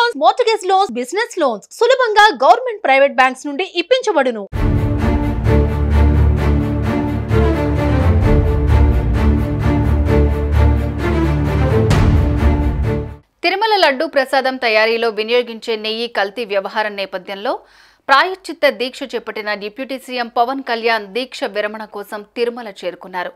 Loans, mortgage loans, business loans సులభంగా government private banks నుండి ఇప్పించబడును. తిరుమల లడ్డూ ప్రసాదం తయారీలో వినియోగించే నెయ్యి కల్తీ వ్యవహారం నేపథ్యంలో ప్రాయశ్చిత్త దీక్ష చేపట్టిన డిప్యూటీ సీఎం పవన్ కళ్యాణ్ దీక్ష విరమణ కోసం తిరుమల చేరుకున్నారు.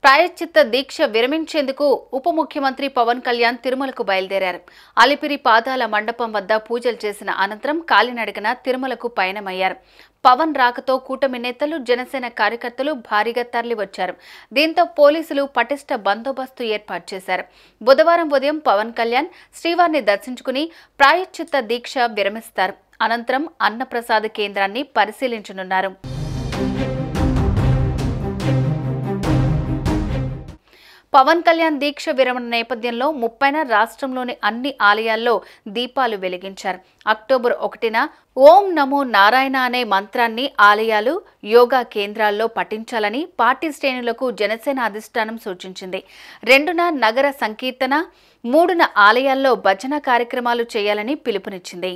ప్రాయశ్చిత్త దీక్ష విరమించేందుకు ఉప ముఖ్యమంత్రి పవన్ కళ్యాణ్ తిరుమలకు బయలుదేరారు. అలిపిరి పాదాల మండపం వద్ద పూజలు చేసిన అనంతరం కాలినడకన తిరుమలకు పయనమయ్యారు. పవన్ రాకతో కూటమి నేతలు, జనసేన కార్యకర్తలు భారీగా తరలివచ్చారు. దీంతో పోలీసులు పటిష్ట బందోబస్తు ఏర్పాటు చేశారు. బుధవారం ఉదయం పవన్ కళ్యాణ్ శ్రీవారిని దర్శించుకుని ప్రాయశ్చిత్త దీక్ష విరమిస్తారు. అనంతరం అన్నప్రసాద కేంద్రాన్ని పరిశీలించనున్నారు. పవన్ కళ్యాణ్ దీక్ష విరమణ నేపథ్యంలో 30న రాష్ట్రంలోని అన్ని ఆలయాల్లో దీపాలు వెలిగించారు. అక్టోబర్ 1న ఓం నమో నారాయణ అనే మంత్రాన్ని ఆలయాలు, యోగా కేంద్రాల్లో పఠించాలని పార్టీ శ్రేణులకు జనసేన అధిష్టానం సూచించింది. 2న నగర సంకీర్తన, 3న ఆలయాల్లో భజన కార్యక్రమాలు చేయాలని పిలుపునిచ్చింది.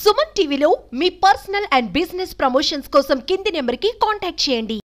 సుమన్ టీవీలో మీ పర్సనల్ అండ్ బిజినెస్ ప్రమోషన్స్ కోసం కింది నెంబర్కి కాంటాక్ట్ చేయండి.